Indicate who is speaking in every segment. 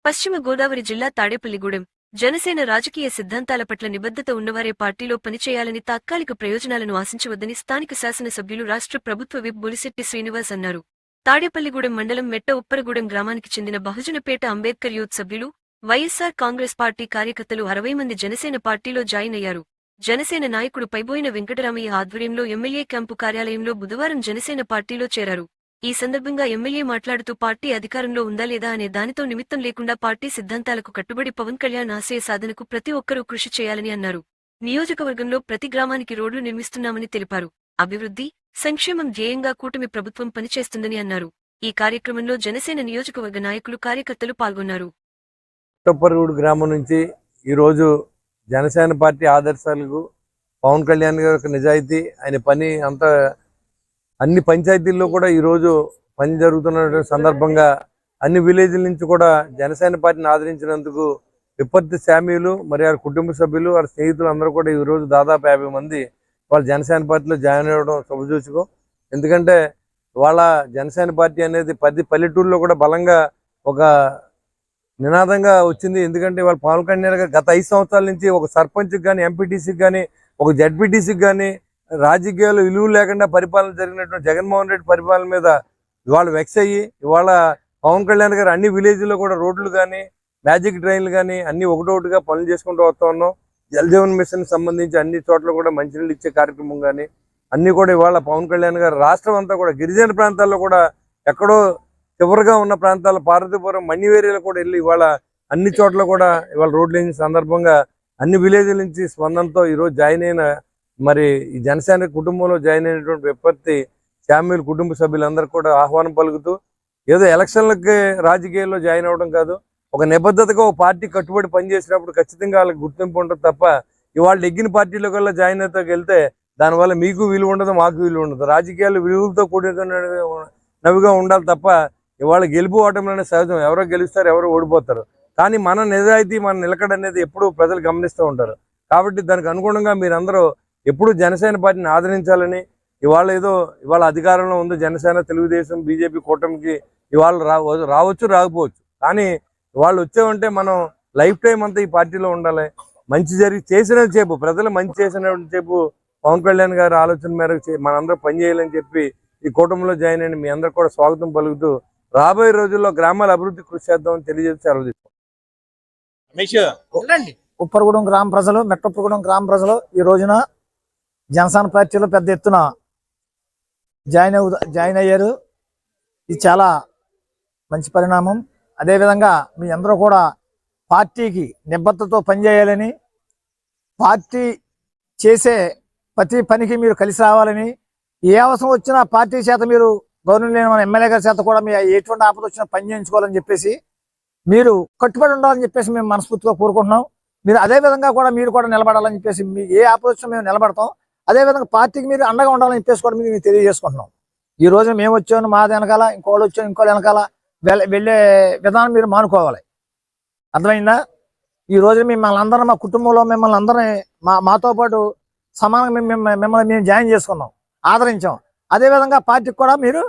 Speaker 1: పశ్చిమ గోదావరి జిల్లా తాడేపల్లిగూడెం జనసేన రాజకీయ సిద్ధాంతాల పట్ల నిబద్ధత ఉన్నవారే పార్టీలో పనిచేయాలని తాత్కాలిక ప్రయోజనాలను ఆశించవద్దని స్థానిక శాసనసభ్యులు రాష్ట్ర ప్రభుత్వ విప్ బొలిశెట్టి శ్రీనివాస్ అన్నారు. తాడేపల్లిగూడెం మండలం మెట్ట ఉప్పరగూడెం గ్రామానికి చెందిన బహుజనపేట అంబేద్కర్ యూత్ సభ్యులు, వైఎస్సార్ కాంగ్రెస్ పార్టీ కార్యకర్తలు 60 మంది జనసేన పార్టీలో జాయిన్ అయ్యారు. జనసేన నాయకుడు పైబోయిన వెంకటరామయ్య ఆధ్వర్యంలో ఎమ్మెల్యే క్యాంపు కార్యాలయంలో బుధవారం జనసేన పార్టీలో చేరారు. ఈ సందర్భంగా ఎమ్మెల్యే మాట్లాడుతూ పార్టీ అధికారంలో ఉందా లేదా అనే దానితో నిమిత్తం లేకుండా పార్టీ సిద్ధాంతాలకు కట్టుబడి పవన్ కళ్యాణ్ ఆశయ సాధనకు ప్రతి ఒక్కరూ కృషి చేయాలని అన్నారు. నియోజకవర్గంలో ప్రతి గ్రామానికి రోడ్లు నిర్మిస్తున్నామని తెలిపారు. అభివృద్ధి, సంక్షేమం ధ్యేయంగా కూటమి ప్రభుత్వం పనిచేస్తుందని అన్నారు. ఈ కార్యక్రమంలో జనసేన నియోజకవర్గ నాయకులు, కార్యకర్తలు పాల్గొన్నారు.
Speaker 2: గ్రామం నుంచి ఈరోజు జనసేన పార్టీ ఆదర్శాలకు పవన్ కళ్యాణ్ గారి యొక్క నిజాయితీ, ఆయన పని అంతా అన్ని పంచాయతీల్లో కూడా ఈరోజు పని జరుగుతున్న సందర్భంగా అన్ని విలేజ్ల నుంచి కూడా జనసేన పార్టీని ఆదరించినందుకు విపత్తి శామ్యులు మరి వారి కుటుంబ సభ్యులు, వారి స్నేహితులు అందరూ కూడా ఈరోజు దాదాపు 50 మంది వాళ్ళ జనసేన పార్టీలో జాయిన్ అవ్వడం శుభసూచకం. ఎందుకంటే వాళ్ళ జనసేన పార్టీ అనేది పల్లెటూరులో కూడా బలంగా ఒక నినాదంగా వచ్చింది. ఎందుకంటే వాళ్ళ పవన్ కళ్యాణ్ గారు గత 5 సంవత్సరాల నుంచి ఒక సర్పంచ్కి కానీ, ఎంపీటీసీకి కానీ, ఒక జడ్పీటీసీకి కానీ రాజకీయాలు విలువ లేకుండా పరిపాలన జరిగినటువంటి జగన్మోహన్ రెడ్డి పరిపాలన మీద ఇవాళ వెక్స్ అయ్యి ఇవాళ పవన్ కళ్యాణ్ గారు అన్ని విలేజ్లో కూడా రోడ్లు కానీ, మ్యాజిక్ ట్రైన్లు కానీ అన్ని ఒకటొకటిగా పనులు చేసుకుంటూ వస్తూ ఉన్నాం. జలజీవన్ మిషన్ సంబంధించి అన్ని చోట్ల కూడా మంచినీళ్ళు ఇచ్చే కార్యక్రమం కానీ అన్ని కూడా ఇవాళ పవన్ కళ్యాణ్ గారు రాష్ట్రం అంతా కూడా గిరిజన ప్రాంతాల్లో కూడా ఎక్కడో చివరిగా ఉన్న ప్రాంతాల పార్వతీపురం, మన్నివేరియాలో కూడా వెళ్ళి ఇవాళ అన్ని చోట్ల కూడా ఇవాళ రోడ్లు వేసిన సందర్భంగా అన్ని విలేజ్ల నుంచి స్పందనతో ఈరోజు జాయిన్ అయిన మరి ఈ జనసేన కుటుంబంలో జాయిన్ అయినటువంటి విపత్తి శామ్యుల్ కుటుంబ సభ్యులందరూ కూడా ఆహ్వానం పలుకుతూ ఏదో ఎలక్షన్లకి రాజకీయాల్లో జాయిన్ అవ్వడం కాదు, ఒక నిబద్ధతగా ఒక పార్టీ కట్టుబడి పనిచేసినప్పుడు ఖచ్చితంగా వాళ్ళకి గుర్తింపు ఉంటుంది తప్ప ఇవాళ ఎగ్గిన పార్టీలో కల్లా జాయిన్ అవుతా వెళ్తే దానివల్ల మీకు విలువ ఉండదు, మాకు విలువ ఉండదు. రాజకీయాలు విలువలతో కూడినవిగా ఉండాలి తప్ప ఇవాళ గెలుపు ఓటమి అనేది సహజం. ఎవరో గెలుస్తారు, ఎవరో ఓడిపోతారు. కానీ మన నిజాయితీ, మన నిలకడ అనేది ఎప్పుడూ ప్రజలు గమనిస్తూ ఉంటారు. కాబట్టి దానికి అనుగుణంగా మీరందరూ ఎప్పుడు జనసేన పార్టీని ఆదరించాలని, ఇవాళ అధికారంలో ఉంది జనసేన, తెలుగుదేశం, బీజేపీ కూటమికి ఇవాళ రావచ్చు రాకపోవచ్చు, కానీ వాళ్ళు వచ్చామంటే మనం లైఫ్ టైం అంతా ఈ పార్టీలో ఉండాలి. మంచి చేసినంత సేపు, ప్రజలు మంచి చేసినంత సేపు పవన్ కళ్యాణ్ గారి ఆలోచన మేరకు మనందరూ పనిచేయాలని చెప్పి ఈ కూటమిలో జాయిన్ అయిన మీ అందరూ కూడా స్వాగతం పలుకుతూ రాబోయే రోజుల్లో గ్రామాల అభివృద్ధి కృషి చేద్దామని తెలియజేసి సెలవు తీసుకుంటాం.
Speaker 3: ఉప్పరగూడెం గ్రామ ప్రజలు, మెట్టప్పగూడెం గ్రామ ప్రజలు ఈ రోజున జనసేన పార్టీలో పెద్ద ఎత్తున జాయిన్ అయ్యారు. ఇది చాలా మంచి పరిణామం. అదేవిధంగా మీ అందరూ కూడా పార్టీకి నిబద్ధతతో పనిచేయాలని, పార్టీ చేసే ప్రతి పనికి మీరు కలిసి రావాలని, ఏ అవసరం వచ్చినా పార్టీ చేత మీరు గవర్నమెంట్ మన ఎమ్మెల్యే గారి చేత కూడా మీ ఎటువంటి ఆపద వచ్చినా పని చేయించుకోవాలని చెప్పేసి మీరు కట్టుబడి ఉండాలని చెప్పేసి మేము మనస్ఫూర్తిగా కోరుకుంటున్నాం. మీరు అదేవిధంగా కూడా మీరు కూడా నిలబడాలని చెప్పేసి మీకు ఏ ఆపద వచ్చినా మేము నిలబడతాం. అదేవిధంగా పార్టీకి మీరు అండగా ఉండాలని చెప్పేసి కూడా మీకు తెలియజేసుకుంటున్నాం. ఈ రోజు మేము వచ్చాను మాది వెనకాల, ఇంకోళ్ళు వచ్చాను ఇంకోళ్ళు వెనకాల వెళ్ళే విధానం మీరు మానుకోవాలి. అర్థమైందా? ఈ రోజు మిమ్మల్ని అందరం, మా కుటుంబంలో మిమ్మల్ని అందరినీ మాతో పాటు సమానంగా మిమ్మల్ని మేము జాయిన్ చేసుకున్నాం, ఆదరించాం. అదేవిధంగా పార్టీకి కూడా మీరు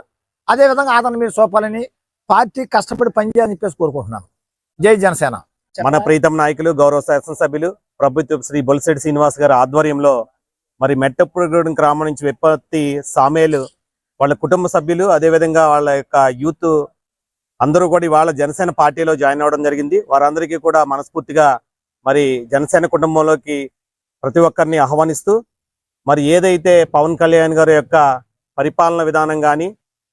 Speaker 3: అదేవిధంగా ఆదరణ మీరు చూపాలని, పార్టీ కష్టపడి పనిచేయాలని చెప్పేసి కోరుకుంటున్నాను. జై జనసేన.
Speaker 4: మన ప్రీతం నాయకులు, గౌరవ శాసనసభ్యులు ప్రభుత్వ శ్రీ బొలిశెట్టి శ్రీనివాస్ గారి ఆధ్వర్యంలో మరి మెట్టప్పగూడెం గ్రామం నుంచి విపత్తి సామేలు, వాళ్ళ కుటుంబ సభ్యులు, అదేవిధంగా వాళ్ళ యొక్క యూత్ అందరూ కూడా వాళ్ళ జనసేన పార్టీలో జాయిన్ అవ్వడం జరిగింది. వారందరికీ కూడా మనస్ఫూర్తిగా మరి జనసేన కుటుంబంలోకి ప్రతి ఒక్కరిని ఆహ్వానిస్తూ, మరి ఏదైతే పవన్ కళ్యాణ్ గారి యొక్క పరిపాలన విధానం కానీ,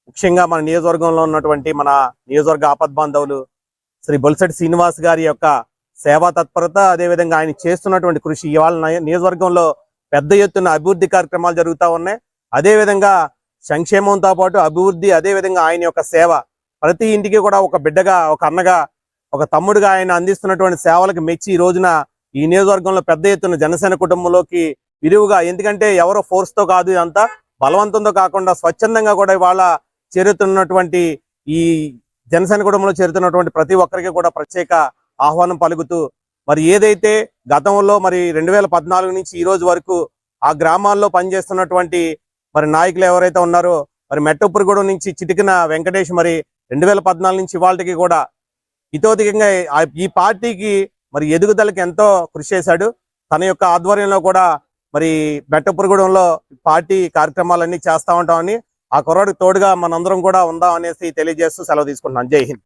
Speaker 4: ముఖ్యంగా మన నియోజకవర్గంలో ఉన్నటువంటి మన నియోజకవర్గ ఆపద్బాంధవులు శ్రీ బొలిశెట్టి శ్రీనివాస్ గారి యొక్క సేవా తత్పరత, అదేవిధంగా ఆయన చేస్తున్నటువంటి కృషి, ఇవాళ నియోజకవర్గంలో పెద్ద ఎత్తున అభివృద్ధి కార్యక్రమాలు జరుగుతూ ఉన్నాయి. అదేవిధంగా సంక్షేమంతో పాటు అభివృద్ధి, అదేవిధంగా ఆయన యొక్క సేవ ప్రతి ఇంటికి కూడా ఒక బిడ్డగా, ఒక అన్నగా, ఒక తమ్ముడుగా ఆయన అందిస్తున్నటువంటి సేవలకు మెచ్చి ఈ రోజున ఈ నియోజకవర్గంలో పెద్ద ఎత్తున జనసేన కుటుంబంలోకి విలువగా, ఎందుకంటే ఎవరో ఫోర్స్తో కాదు, ఇదంతా బలవంతంతో కాకుండా స్వచ్ఛందంగా కూడా ఇవాళ చేరుతున్నటువంటి ఈ జనసేన కుటుంబంలో చేరుతున్నటువంటి ప్రతి ఒక్కరికి కూడా ప్రత్యేక ఆహ్వానం పలుకుతూ, మరి ఏదైతే గతంలో మరి 2014 నుంచి ఈ రోజు వరకు ఆ గ్రామాల్లో పనిచేస్తున్నటువంటి మరి నాయకులు ఎవరైతే ఉన్నారో, మరి మెట్టప్పగూడెం నుంచి చిటికిన వెంకటేష్ మరి 2014 నుంచి ఇవాళకి కూడా ఇతోధికంగా ఈ పార్టీకి మరి ఎదుగుదలకి ఎంతో కృషి చేశాడు. తన యొక్క ఆధ్వర్యంలో కూడా మరి మెట్టపురగూడెంలో పార్టీ కార్యక్రమాలన్నీ చేస్తా ఉంటామని, ఆ కుర్రాడికి తోడుగా మనందరం కూడా ఉందాం అనేసి తెలియజేస్తూ సెలవు తీసుకుంటున్నాను. జై హింద్.